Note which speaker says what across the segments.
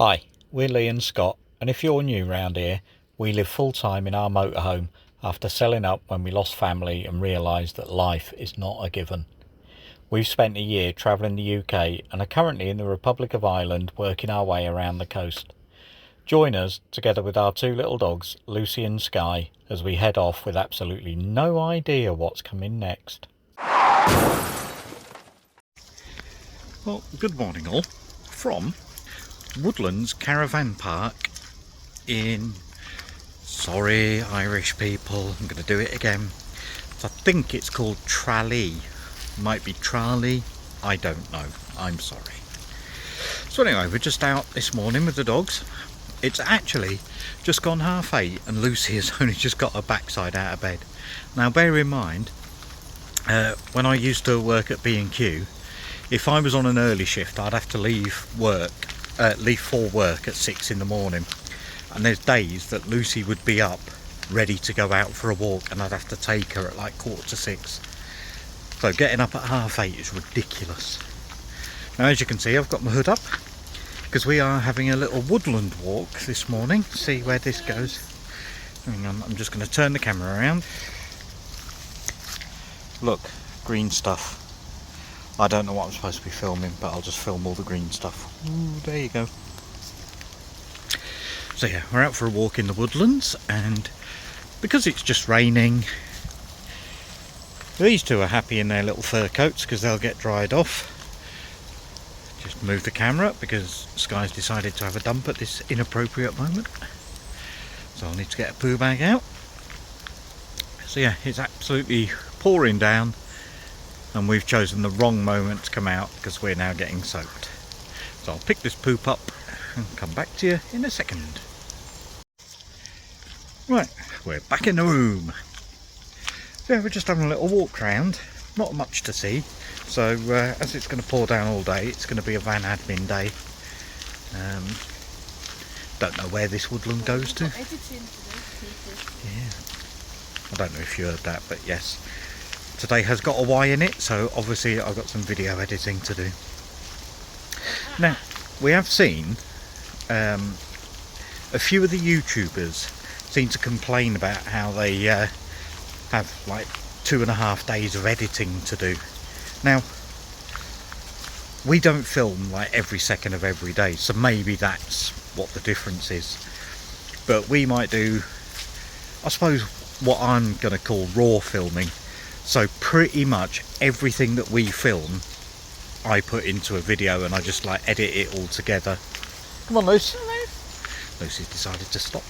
Speaker 1: Hi, we're Lee and Scott, and if you're new round here, we live full-time in our motorhome after selling up when we lost family and realised that life is not a given. We've spent a year travelling the UK and are currently in the Republic of Ireland working our way around the coast. Join us, together with our two little dogs, Lucy and Sky, as we head off with absolutely no idea what's coming next.
Speaker 2: Well, good morning all, from Woodlands Caravan Park in, sorry Irish people, I'm going to do it again. I think it's called Tralee, might be Tralee, I don't know, I'm sorry. So anyway, we're just out this morning with the dogs. It's actually just gone 8:30 and Lucy has only just got her backside out of bed. Now bear in mind, when I used to work at B&Q, if I was on an early shift I'd have to leave for work at 6 in the morning, and there's days that Lucy would be up ready to go out for a walk and I'd have to take her at like 5:45. So getting up at 8:30 is ridiculous. Now as you can see, I've got my hood up because we are having a little woodland walk this morning. See where this goes. Hang on, I'm just going to turn the camera around. Look, green stuff. I don't know what I'm supposed to be filming, but I'll just film all the green stuff. Ooh, there you go. So yeah, we're out for a walk in the woodlands, and because it's just raining, these two are happy in their little fur coats because they'll get dried off. Just move the camera up because Sky's decided to have a dump at this inappropriate moment. So I'll need to get a poo bag out. So yeah, it's absolutely pouring down. And we've chosen the wrong moment to come out because we're now getting soaked. So I'll pick this poop up and come back to you in a second. Right, we're back in the room. So yeah, we're just having a little walk round, not much to see. So as it's going to pour down all day, it's going to be a van admin day. Don't know where this woodland goes to. Yeah, I don't know if you heard that, but yes. Today has got a Y in it, so obviously I've got some video editing to do. Now, we have seen a few of the YouTubers seem to complain about how they have like 2.5 days of editing to do. Now, we don't film like every second of every day, so maybe that's what the difference is. But we might do, I suppose, what I'm going to call raw filming. So pretty much everything that we film, I put into a video and I just like edit it all together. Come on, Luce. Hello. Lucy's decided to stop,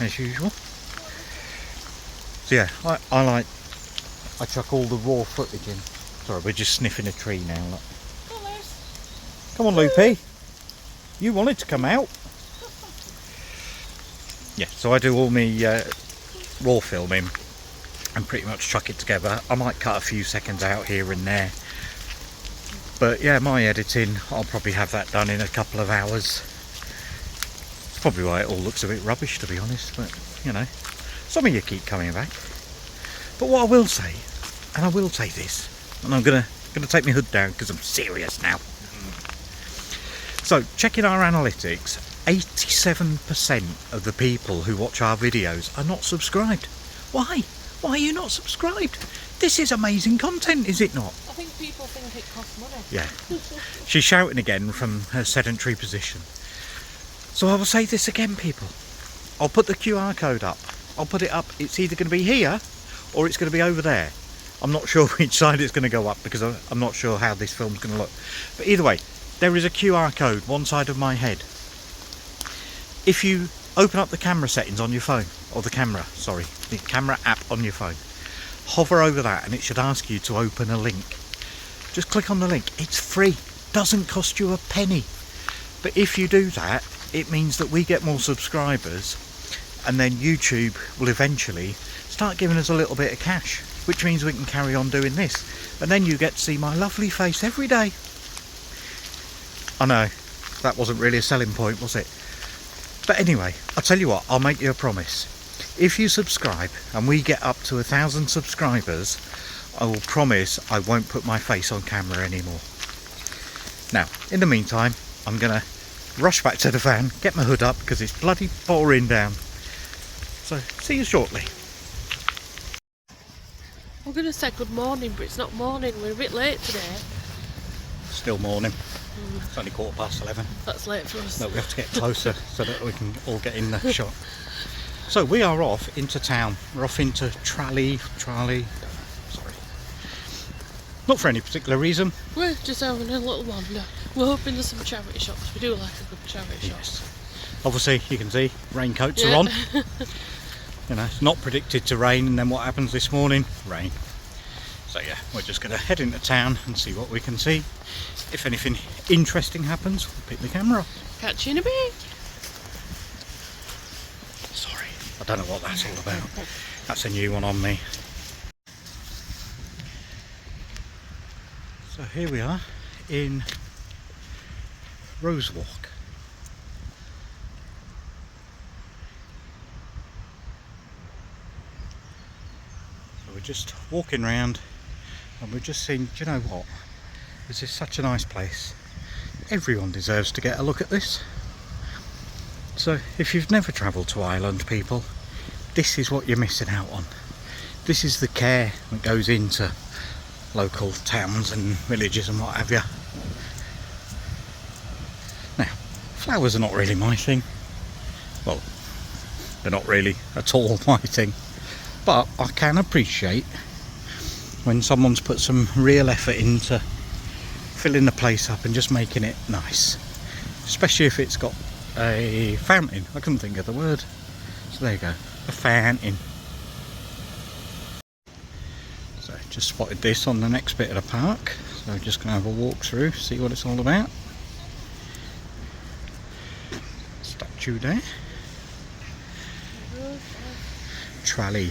Speaker 2: as usual. So yeah, I chuck all the raw footage in. Sorry, we're just sniffing a tree now. Look. Hello. Come on, Loopy. You wanted to come out. Yeah, so I do all my raw filming and pretty much chuck it together. I might cut a few seconds out here and there, but yeah, my editing, I'll probably have that done in a couple of hours. It's probably why it all looks a bit rubbish, to be honest, but you know, some of you keep coming back. But what I will say, and I will say this, and I'm gonna take my hood down because I'm serious now. So checking our analytics, 87% of the people who watch our videos are not subscribed. Why? Why are you not subscribed? This is amazing content, is it not?
Speaker 3: I think people think it costs money.
Speaker 2: Yeah. She's shouting again from her sedentary position. So I will say this again, people. I'll put the QR code up. I'll put it up. It's either going to be here or it's going to be over there. I'm not sure which side it's going to go up because I'm not sure how this film's going to look. But either way, there is a QR code one side of my head. If you open up the camera settings on your phone, or the camera app on your phone, hover over that and it should ask you to open a link. Just click on the link. It's free, doesn't cost you a penny. But if you do that, it means that we get more subscribers, and then YouTube will eventually start giving us a little bit of cash, which means we can carry on doing this, and then you get to see my lovely face every day. I know, that wasn't really a selling point, was it? But anyway, I'll tell you what, I'll make you a promise. If you subscribe and we get up to 1,000 subscribers, I will promise I won't put my face on camera anymore. Now, in the meantime, I'm going to rush back to the van, get my hood up because it's bloody pouring down. So, see you shortly.
Speaker 3: I'm going to say good morning, but it's not morning. We're a bit late today.
Speaker 2: Still morning. It's only 11:15.
Speaker 3: That's late for us.
Speaker 2: No, we have to get closer so that we can all get in the shot. So we are off into town. We're off into Sorry. Not for any particular reason.
Speaker 3: We're just having a little wander. We're hoping there's some charity shops. We do like a good charity shop.
Speaker 2: Yes. Obviously, you can see raincoats are on. You know, it's not predicted to rain, and then what happens this morning? Rain. So yeah, we're just going to head into town and see what we can see. If anything interesting happens, we'll pick the camera up.
Speaker 3: Catch you in a bit.
Speaker 2: Sorry, I don't know what that's all about. That's a new one on me. So here we are in Rosewalk. So we're just walking around and we're just seeing, do you know what? This is such a nice place. Everyone deserves to get a look at this. So if you've never travelled to Ireland, people, this is what you're missing out on. This is the care that goes into local towns and villages and what have you. Now, flowers are not really my thing. Well, they're not really at all my thing. But I can appreciate when someone's put some real effort into filling the place up and just making it nice. Especially if it's got a fountain. I couldn't think of the word. So there you go, a fountain. So just spotted this on the next bit of the park. So we're just going to have a walk through, see what it's all about. Statue there. Trolley.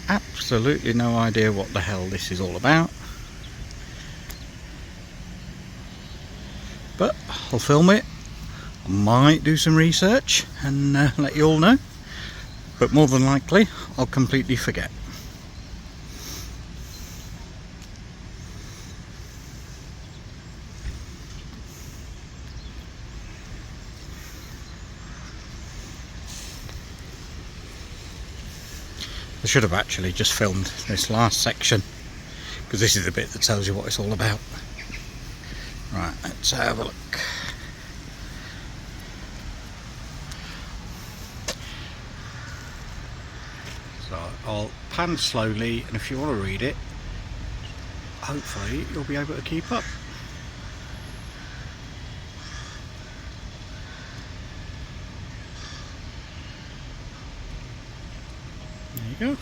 Speaker 2: Absolutely no idea what the hell this is all about, but I'll film it. I might do some research and let you all know, but more than likely I'll completely forget. I should have actually just filmed this last section because this is the bit that tells you what it's all about. Right, let's have a look. So I'll pan slowly, and if you want to read it, hopefully you'll be able to keep up. There you go.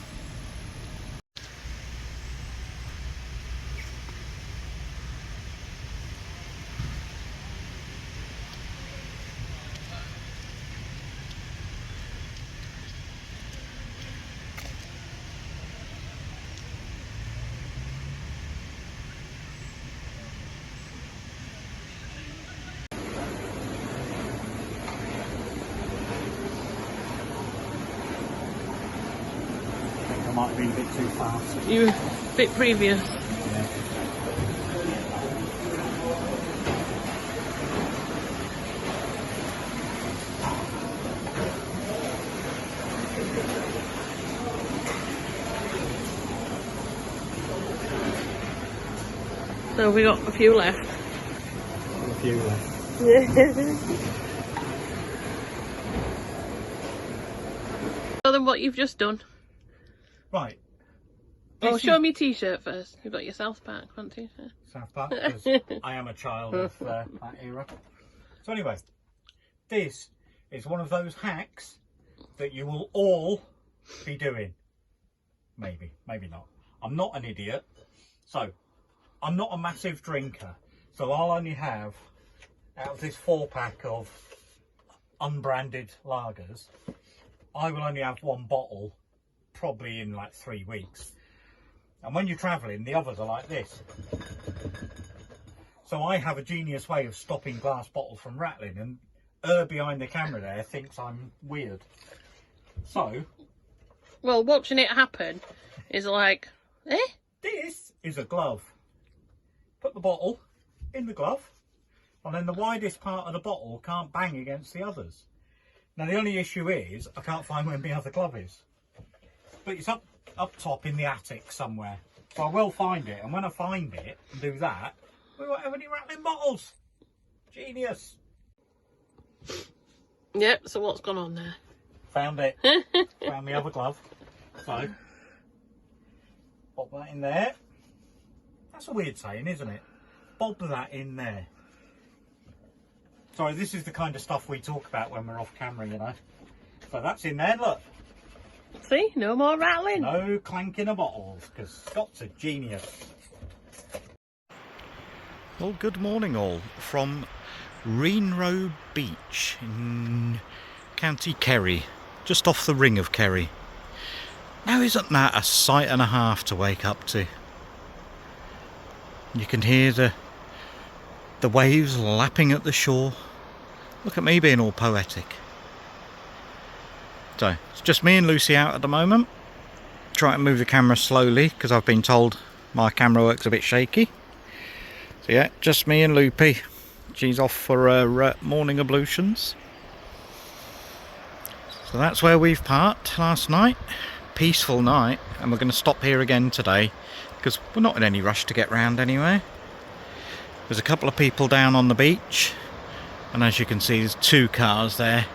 Speaker 2: I might have been a bit too fast.
Speaker 3: You were a bit previous.
Speaker 2: Yeah.
Speaker 3: So we got a few left.
Speaker 2: A few left.
Speaker 3: Show them what you've just done.
Speaker 2: Right.
Speaker 3: Oh, show me your t-shirt first. You've got your South Park front t-shirt.
Speaker 2: South Park, because I am a child of that era. So anyway, this is one of those hacks that you will all be doing. Maybe, maybe not. I'm not an idiot. So, I'm not a massive drinker. So I'll only have, out of this 4-pack of unbranded lagers, I will only have one bottle probably in like 3 weeks. And when you're travelling, the others are like this. So I have a genius way of stopping glass bottles from rattling, and her behind the camera there thinks I'm weird. So...
Speaker 3: Well, watching it happen is like, eh?
Speaker 2: This is a glove. Put the bottle in the glove, and then the widest part of the bottle can't bang against the others. Now the only issue is I can't find where my other glove is, but it's up top in the attic somewhere, so I will find it, and when I find it and do that, we won't have any rattling bottles. Genius.
Speaker 3: Yep, so what's gone on there?
Speaker 2: Found it. Found the other glove, so pop that in there. That's a weird saying, isn't it? Bob that in there. Sorry, this is the kind of stuff we talk about when we're off camera, you know. So that's in there, look.
Speaker 3: See, no more rattling.
Speaker 2: No clanking of bottles, because Scott's a genius. Well, good morning all from Reenroe Beach in County Kerry, just off the ring of Kerry. Now isn't that a sight and a half to wake up to? You can hear the waves lapping at the shore. Look at me being all poetic. So, it's just me and Lucy out at the moment. Trying to move the camera slowly because I've been told my camera work's a bit shaky. So yeah, just me and Loopy. She's off for her morning ablutions. So that's where we've parked last night. Peaceful night, and we're going to stop here again today because we're not in any rush to get round anyway. There's a couple of people down on the beach, and as you can see there's 2 cars there.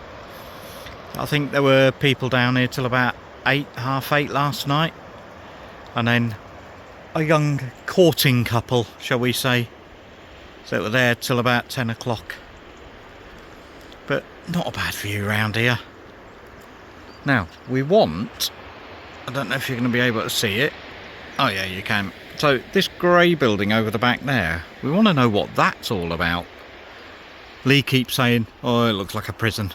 Speaker 2: I think there were people down here till about 8, half 8 last night, and then a young courting couple, shall we say, so they were there till about 10 o'clock. But not a bad view around here. Now we want, I don't know if you're going to be able to see it. Oh yeah, you can. So this grey building over the back there, we want to know what that's all about. Lee keeps saying, oh, it looks like a prison.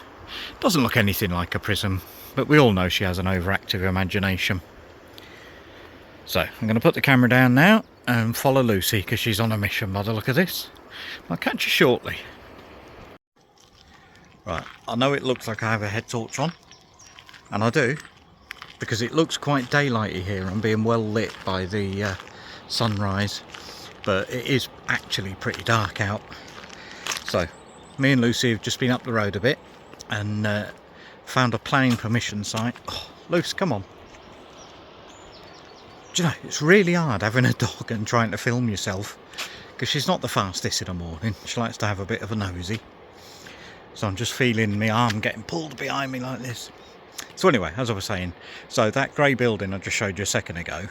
Speaker 2: Doesn't look anything like a prison, but we all know she has an overactive imagination. So I'm going to put the camera down now and follow Lucy because she's on a mission by the look of this. I'll catch you shortly. Right, I know it looks like I have a head torch on, and I do, because it looks quite daylighty here and being well lit by the sunrise, but it is actually pretty dark out. So me and Lucy have just been up the road a bit and found a planning permission site. Oh, Lucy, come on. Do you know, it's really hard having a dog and trying to film yourself because she's not the fastest in the morning. She likes to have a bit of a nosy. So I'm just feeling my arm getting pulled behind me like this. So anyway, as I was saying, so that grey building I just showed you a second ago,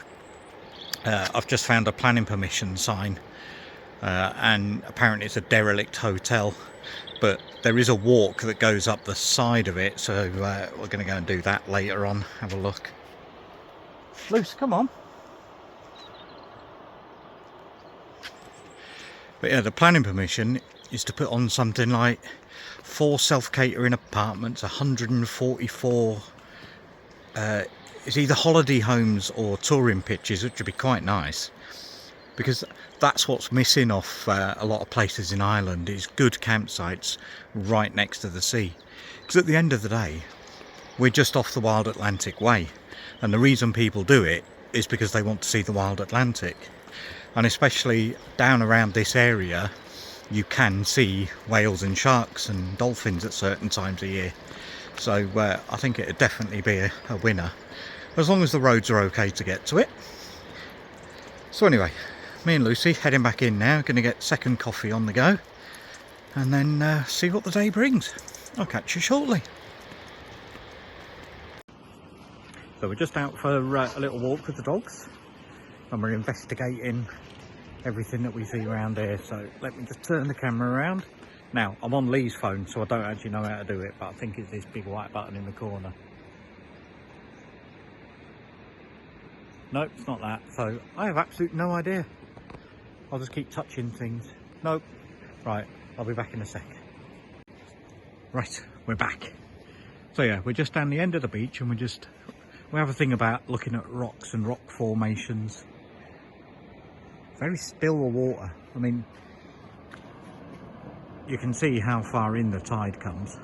Speaker 2: I've just found a planning permission sign, and apparently it's a derelict hotel, but there is a walk that goes up the side of it, so we're going to go and do that later on, have a look. Luce, come on. But yeah, the planning permission is to put on something like 4 self-catering apartments, 144 it's either holiday homes or touring pitches, which would be quite nice, because that's what's missing off a lot of places in Ireland, is good campsites right next to the sea. Because at the end of the day, we're just off the Wild Atlantic Way, and the reason people do it is because they want to see the Wild Atlantic, and especially down around this area you can see whales and sharks and dolphins at certain times of year. So I think it would definitely be a winner, as long as the roads are okay to get to it. So anyway, me and Lucy heading back in now, going to get second coffee on the go, and then see what the day brings. I'll catch you shortly. So we're just out for a little walk with the dogs, and we're investigating everything that we see around here. So let me just turn the camera around. Now I'm on Lee's phone, so I don't actually know how to do it, but I think it's this big white button in the corner. Nope, it's not that. So I have absolutely no idea. I'll just keep touching things. Nope. Right, I'll be back in a sec. Right, we're back. So yeah, we're just down the end of the beach, and we have a thing about looking at rocks and rock formations. Very still the water. I mean, you can see how far in the tide comes,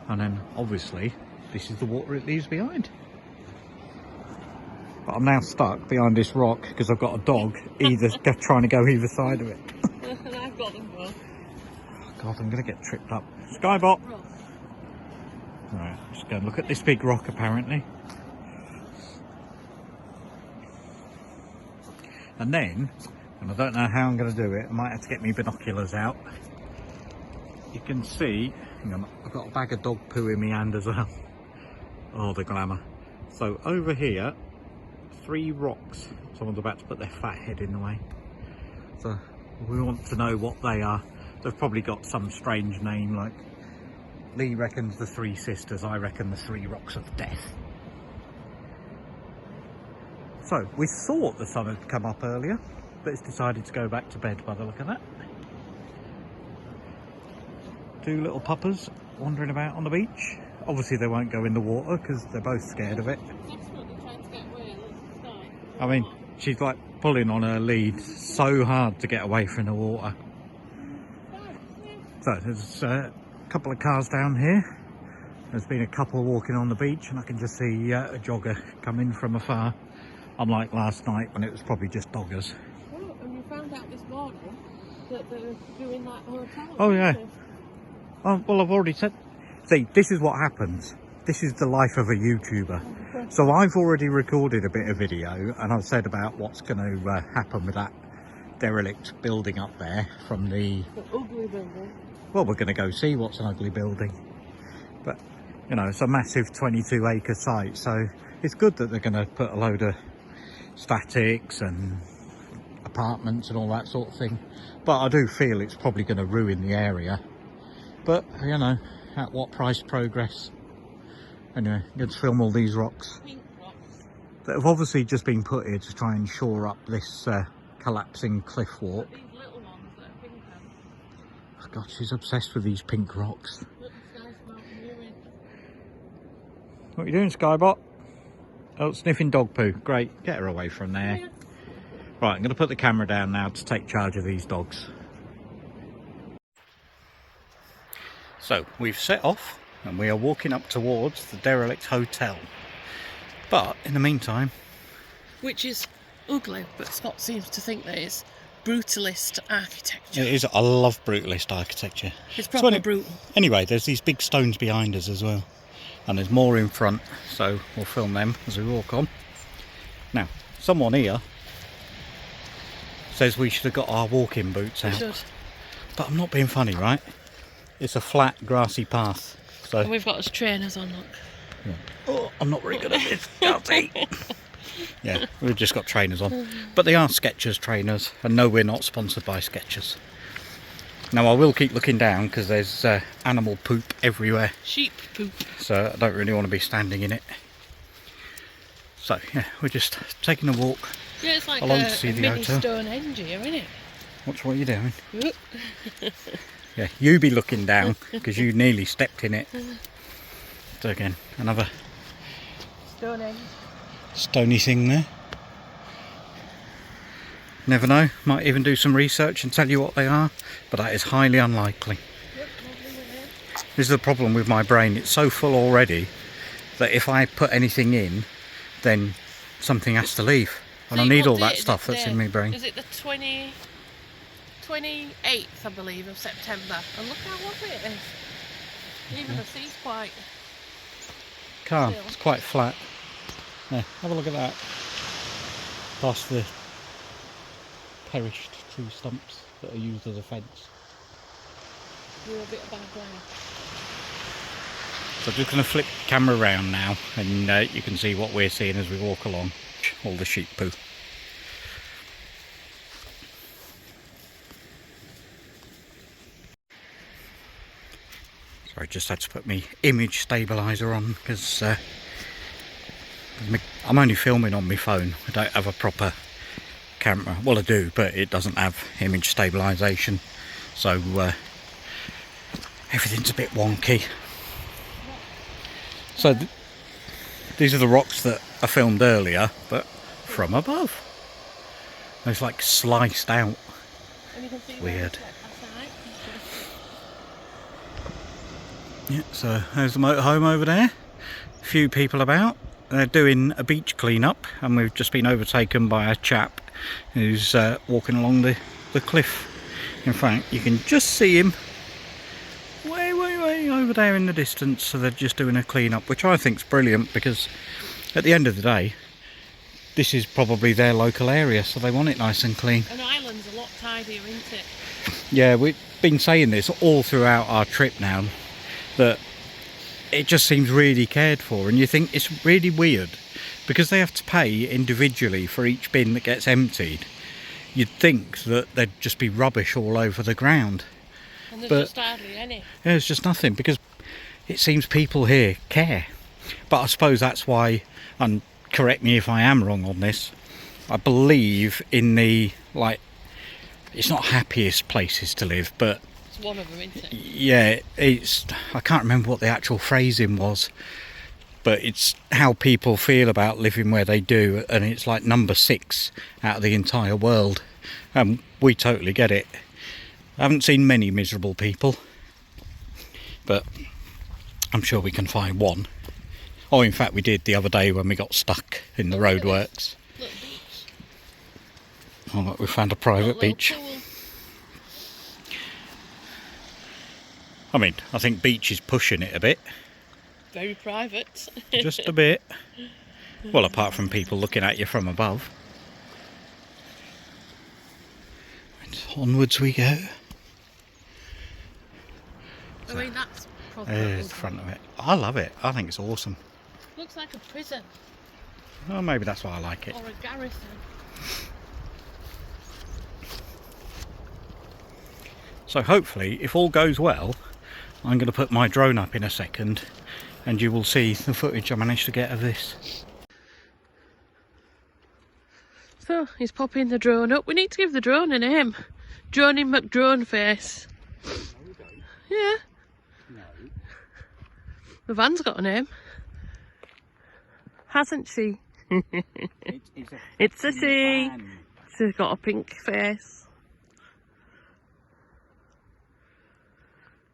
Speaker 2: and then obviously this is the water it leaves behind. But I'm now stuck behind this rock because I've got a dog trying to go either side of it.
Speaker 3: And I've got them both.
Speaker 2: God, I'm going to get tripped up. Skybot! Right, just go and look at this big rock apparently. And then, and I don't know how I'm going to do it, I might have to get my binoculars out. You can see, hang on, I've got a bag of dog poo in my hand as well. Oh, the glamour. So over here, 3 rocks. Someone's about to put their fat head in the way. So we want to know what they are. They've probably got some strange name, like Lee reckons the 3 sisters, I reckon the 3 rocks of death. So we thought the sun had come up earlier, but it's decided to go back to bed by the look of that. 2 little puppers wandering about on the beach. Obviously they won't go in the water because they're both scared of it. I mean, she's like pulling on her lead so hard to get away from the water. So there's a couple of cars down here. There's been a couple walking on the beach and I can just see a jogger coming from afar. Unlike last night when it was probably just doggers.
Speaker 3: Oh, and you found out this morning that they're doing that hotel.
Speaker 2: Oh yeah. Oh, well, I've already said. See, this is what happens. This is the life of a YouTuber. So I've already recorded a bit of video and I've said about what's going to happen with that derelict building up there from the
Speaker 3: ugly building.
Speaker 2: Well, we're going to go see what's an ugly building. But, you know, it's a massive 22-acre site. So it's good that they're going to put a load of statics and apartments and all that sort of thing. But I do feel it's probably going to ruin the area. But, you know, at what price progress? Anyway, let's film all these rocks that have obviously just been put here to try and shore up this collapsing cliff walk.
Speaker 3: These little ones that are pink.
Speaker 2: Oh God, she's obsessed with these pink rocks.
Speaker 3: Look, this guy's mountaineering.
Speaker 2: What are you doing, Skybot? Oh, sniffing dog poo. Great, get her away from there.
Speaker 3: Yeah.
Speaker 2: Right, I'm going to put the camera down now to take charge of these dogs. So, we've set off and we are walking up towards the derelict hotel. But, in the meantime...
Speaker 3: Which is ugly, but Scott seems to think that it's brutalist architecture.
Speaker 2: It is, I love brutalist architecture.
Speaker 3: It's proper brutal.
Speaker 2: Anyway, there's these big stones behind us as well. And there's more in front, so we'll film them as we walk on. Now, someone here says we should have got our walking boots out.
Speaker 3: We should.
Speaker 2: But I'm not being funny, right? It's a flat, grassy path. So
Speaker 3: And we've got us trainers on, look.
Speaker 2: yeah. Oh, I'm not very good at this. Guilty. Yeah, we've just got trainers on. But they are Skechers trainers, and no, we're not sponsored by Skechers. Now I will keep looking down because there's animal poop everywhere.
Speaker 3: Sheep poop.
Speaker 2: So I don't really want to be standing in it. So yeah, we're just taking a walk.
Speaker 3: Yeah, it's like
Speaker 2: along
Speaker 3: a
Speaker 2: to see the
Speaker 3: mini
Speaker 2: hotel.
Speaker 3: Stonehenge here, isn't it?
Speaker 2: Watch what you're doing.
Speaker 3: Whoop.
Speaker 2: Yeah, you be looking down because you nearly stepped in it. So again, another
Speaker 3: Stonehenge.
Speaker 2: stony thing there. Never know, might even do some research and tell you what they are, but that is highly unlikely.
Speaker 3: Yep, lovely with it.
Speaker 2: This is the problem with my brain, it's so full already that if I put anything in, then something has to leave. And I
Speaker 3: See,
Speaker 2: need
Speaker 3: what
Speaker 2: all that
Speaker 3: date is
Speaker 2: stuff
Speaker 3: it
Speaker 2: that's
Speaker 3: today?
Speaker 2: in my brain.
Speaker 3: Is it the 28th, I believe, of September? And look how lovely it is. Even the sea's quite...
Speaker 2: Calm,
Speaker 3: still.
Speaker 2: it's quite flat. Yeah, have a look at that. Past the perished tree stumps that are used as a fence.
Speaker 3: We're a bit of bad ground.
Speaker 2: So I'm just going to flip the camera around now and you can see what we're seeing as we walk along. All the sheep poo. Sorry, just had to put my image stabiliser on because I'm only filming on my phone. I don't have a proper camera. Well, I do, but it doesn't have image stabilisation. So everything's a bit wonky. So these are the rocks that I filmed earlier, but from above. It's like sliced out.
Speaker 3: And you can see
Speaker 2: Weird.
Speaker 3: That's
Speaker 2: Yeah, so there's the motorhome over there. A few people about. they're doing a beach clean-up, and we've just been overtaken by a chap who's walking along the cliff. In front, you can just see him way over there in the distance. So they're just doing a clean-up, which I think is brilliant, because at the end of the day, this is probably their local area, so they want it nice and clean.
Speaker 3: An island's a lot tidier, isn't it?
Speaker 2: Yeah, we've been saying this all throughout our trip now, that it just seems really cared for, and you think it's really weird because they have to pay individually for each bin that gets emptied. You'd think that there'd just be rubbish all over the ground,
Speaker 3: And there's
Speaker 2: but
Speaker 3: just hardly any.
Speaker 2: yeah, it's just nothing, because it seems people here care. But I suppose that's why, and correct me if I am wrong on this, I believe in the, like, it's not happiest places to live, but
Speaker 3: It's one of them, isn't it?
Speaker 2: yeah, it's, I can't remember what the actual phrasing was, but it's how people feel about living where they do, and it's like number 6 out of the entire world. We totally get it. I haven't seen many miserable people, but I'm sure we can find one. Oh, in fact we did the other day when we got stuck in the roadworks.
Speaker 3: Little beach.
Speaker 2: Oh look, we found a private
Speaker 3: Little
Speaker 2: beach.
Speaker 3: pool.
Speaker 2: I mean, I think beach is pushing it a bit.
Speaker 3: Very private.
Speaker 2: Just a bit. Well, apart from people looking at you from above. And onwards we go.
Speaker 3: I mean, that's probably
Speaker 2: There's the front of it. I love it. I think it's awesome.
Speaker 3: looks like a prison
Speaker 2: Oh, maybe that's why I like it.
Speaker 3: or a garrison.
Speaker 2: So hopefully, if all goes well, I'm going to put my drone up in a second, and you will see the footage I managed to get of this.
Speaker 3: So he's popping the drone up. We need to give the drone a name. Droney McDroneface. Yeah.
Speaker 2: No.
Speaker 3: The van's got a name. Hasn't she? It's a she. She's got a pink face.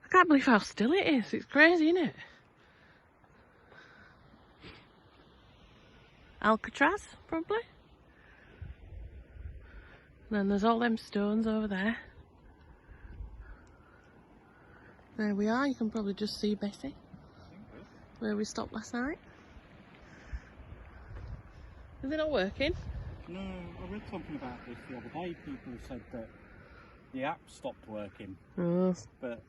Speaker 3: I can't believe how still it is. It's crazy, isn't it? Alcatraz, probably. And then there's all them stones over there. There we are. You can probably just see Bessie, where we stopped last night. Is it not working?
Speaker 2: No, I read something about this the other day. People said that the app stopped working,
Speaker 3: Oh,
Speaker 2: but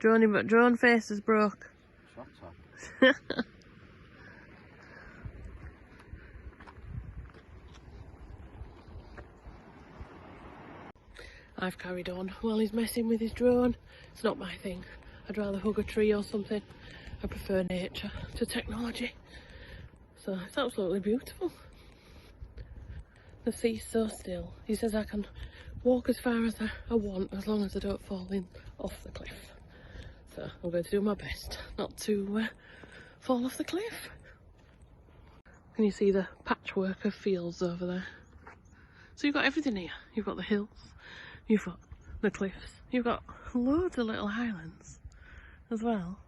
Speaker 3: Droney McDroneface is broke.
Speaker 2: shut up.
Speaker 3: I've carried on while he's messing with his drone. It's not my thing. I'd rather hug a tree or something. I prefer nature to technology. So it's absolutely beautiful. The sea's so still. He says I can walk as far as I want, as long as I don't fall in off the cliff. So I'm going to do my best not to fall off the cliff. Can you see the patchwork of fields over there? So you've got everything here. You've got the hills, you've got the cliffs, you've got loads of little islands as well.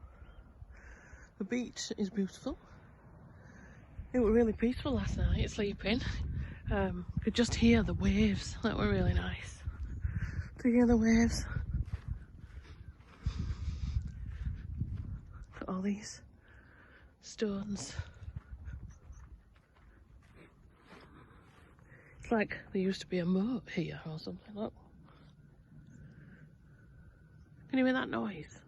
Speaker 3: The beach is beautiful. It was really peaceful last night sleeping. Could just hear the waves. That were really nice to hear the waves. Got all these stones. It's like there used to be a moat here or something. Look. Can you hear that noise?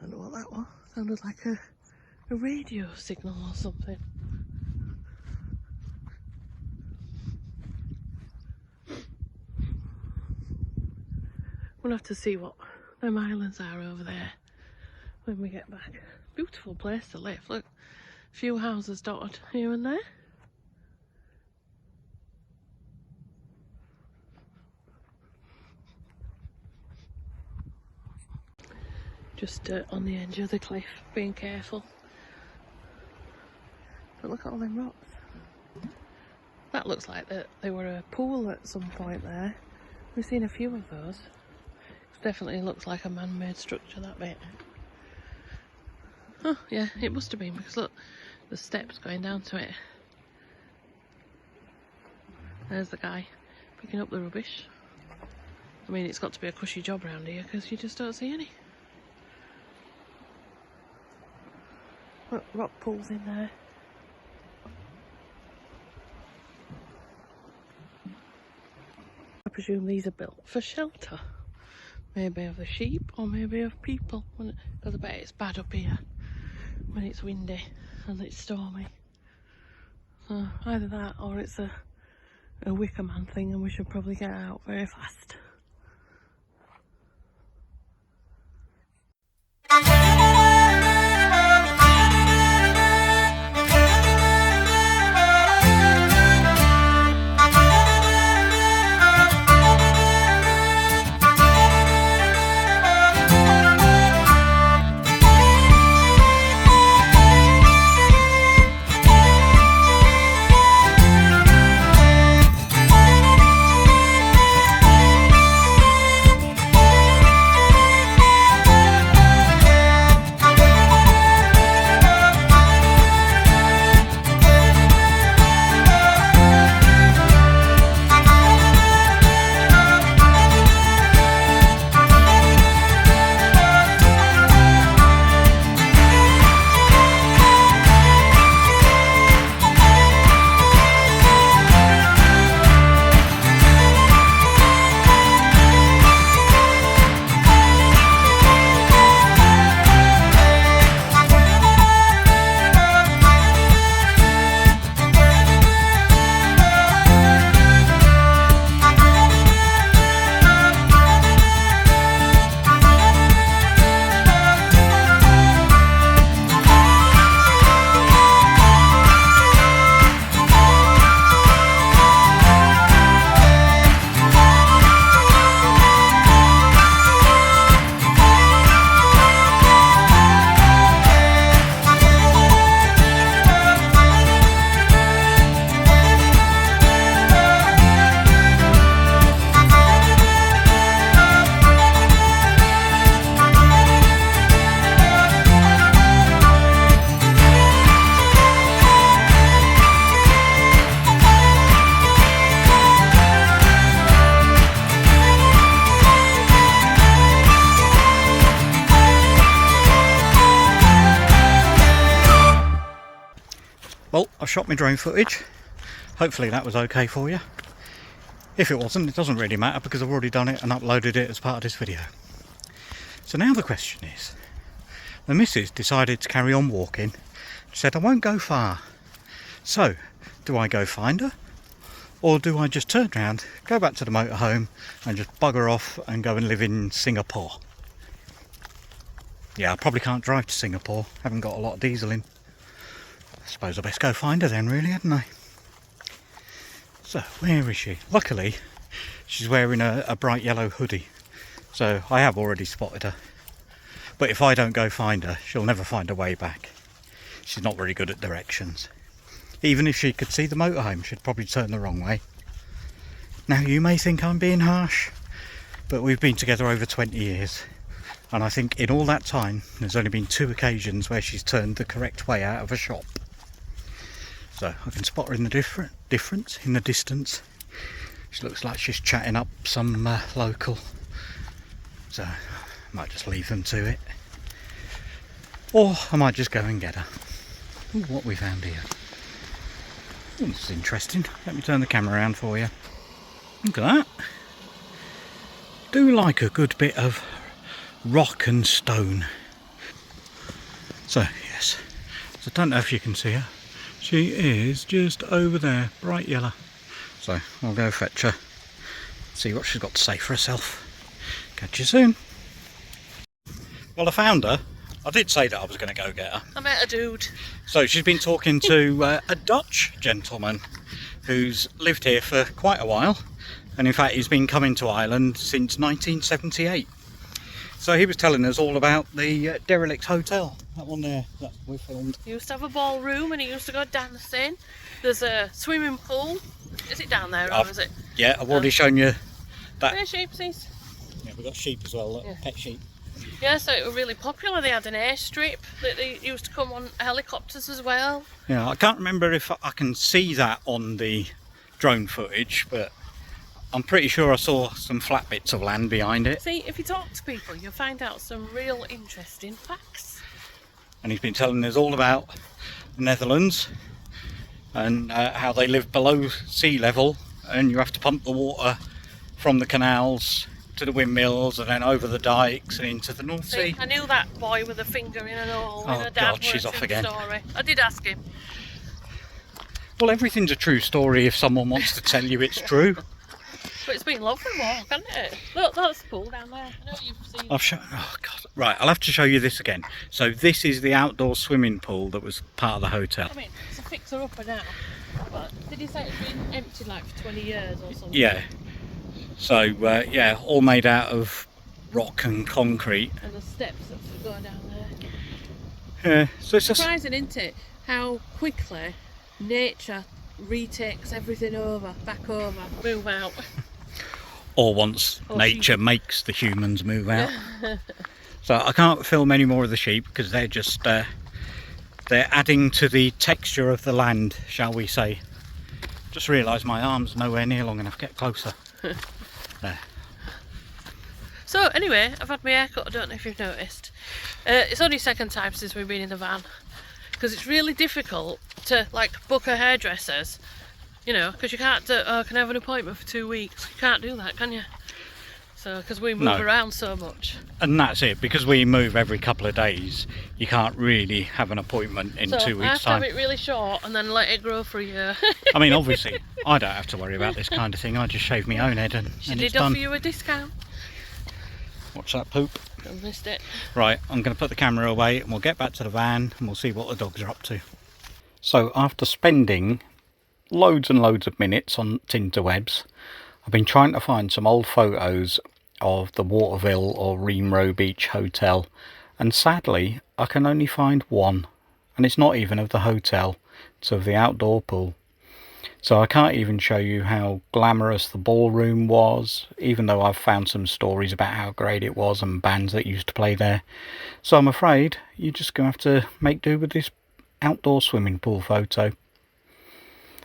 Speaker 3: Don't know what that was. Sounded like a radio signal or something. We'll have to see what them islands are over there when we get back. Beautiful place to live. Look, a few houses dotted here and there. Just on the edge of the cliff, being careful. But look at all them rocks. That looks like they were a pool at some point there. We've seen a few of those. It definitely looks like a man-made structure, that bit. Oh, yeah, it must have been, because look, the steps going down to it. There's the guy picking up the rubbish. I mean, it's got to be a cushy job around here, because you just don't see any. Look, rock pools in there. I presume these are built for shelter. Maybe of the sheep, or maybe of people. Because I bet it's bad up here when it's windy and it's stormy. So either that, or it's a wicker man thing, and we should probably get out very fast.
Speaker 2: Well, I've shot my drone footage. Hopefully that was okay for you. If it wasn't, it doesn't really matter because I've already done it and uploaded it as part of this video. So now the question is, the missus decided to carry on walking. She said, I won't go far. So, do I go find her? Or do I just turn around, go back to the motorhome and just bugger off and go and live in Singapore? Yeah, I probably can't drive to Singapore. Haven't got a lot of diesel in. I suppose I best go find her then, really, hadn't I? So, where is she? Luckily, she's wearing a bright yellow hoodie. So, I have already spotted her. But if I don't go find her, she'll never find her way back. She's not very good at directions. Even if she could see the motorhome, she'd probably turn the wrong way. Now, you may think I'm being harsh, but we've been together over 20 years. And I think in all that time, there's only been 2 occasions where she's turned the correct way out of a shop. So I can spot her in the difference in the distance. She looks like she's chatting up some local. So I might just leave them to it. Or I might just go and get her. Ooh, what we found here. Ooh, this is interesting. Let me turn the camera around for you. Look at that. Do like a good bit of rock and stone. So yes, so I don't know if you can see her. She is just over there, bright yellow. So I'll go fetch her, see what she's got to say for herself. Catch you soon. Well, I found her. I did say that I was going to go get her.
Speaker 3: I met a dude.
Speaker 2: So she's been talking to a Dutch gentleman who's lived here for quite a while, and in fact he's been coming to Ireland since 1978. So he was telling us all about the derelict hotel, that one there that we filmed.
Speaker 3: He used to have a ballroom and he used to go dancing. There's a swimming pool. Is it down there or is it?
Speaker 2: Yeah, I've already shown you that.
Speaker 3: Where's sheepsies?
Speaker 2: Yeah, we've got sheep as well, look,
Speaker 3: Yeah.
Speaker 2: pet sheep.
Speaker 3: Yeah, so it was really popular. They had an airstrip that they used to come on helicopters as well.
Speaker 2: Yeah, I can't remember if I can see that on the drone footage, but I'm pretty sure I saw some flat bits of land behind it.
Speaker 3: See, if you talk to people, you'll find out some real interesting facts.
Speaker 2: And he's been telling us all about the Netherlands and how they live below sea level, and you have to pump the water from the canals to the windmills and then over the dikes and into the North Sea.
Speaker 3: I knew that boy with a finger in an hole.
Speaker 2: Oh
Speaker 3: Dad
Speaker 2: God, she's off again.
Speaker 3: Story. I did ask him.
Speaker 2: Well, everything's a true story if someone wants to tell you it's true.
Speaker 3: But it's been a lovely walk, hasn't it? Look, that's the pool down there. I know you've seen it.
Speaker 2: Oh God! Right, I'll have to show you this again. So this is the outdoor swimming pool that was part of the hotel.
Speaker 3: I mean, it's a fixer-upper now. But did you say it's been empty like for 20 years or something?
Speaker 2: Yeah. So yeah, all made out of rock and concrete.
Speaker 3: And the steps that go down there.
Speaker 2: Yeah. So it's just
Speaker 3: Surprising, isn't it? How quickly nature retakes everything back over, move out.
Speaker 2: or once nature makes the humans move out. So I can't film any more of the sheep because they're just they're adding to the texture of the land, shall we say. Just realised my arm's nowhere near long enough. Get closer. There.
Speaker 3: So anyway, I've had my hair cut. I don't know if you've noticed. It's only second time since we've been in the van, because it's really difficult to like book a hairdresser's, you know, because you can't do, oh, can I have an appointment for 2 weeks? You can't do that, can you? So, because we move around so much.
Speaker 2: And that's it, because we move every couple of days, you can't really have an appointment in 2 weeks' time.
Speaker 3: I have to have it really short and then let it grow for a year.
Speaker 2: I mean, obviously, I don't have to worry about this kind of thing. I just shave my own head and it's done.
Speaker 3: She did offer you a discount.
Speaker 2: Watch that poop.
Speaker 3: I missed it.
Speaker 2: Right, I'm going to put the camera away and we'll get back to the van and we'll see what the dogs are up to. So after spending loads and loads of minutes on Tinterwebs, I've been trying to find some old photos of the Waterville or Reenroe Beach Hotel, and sadly I can only find one, and it's not even of the hotel, it's of the outdoor pool. So I can't even show you how glamorous the ballroom was, even though I've found some stories about how great it was and bands that used to play there. So I'm afraid you're just going to have to make do with this outdoor swimming pool photo.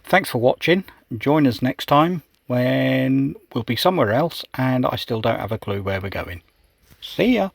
Speaker 2: Thanks for watching. Join us next time when we'll be somewhere else and I still don't have a clue where we're going. See ya!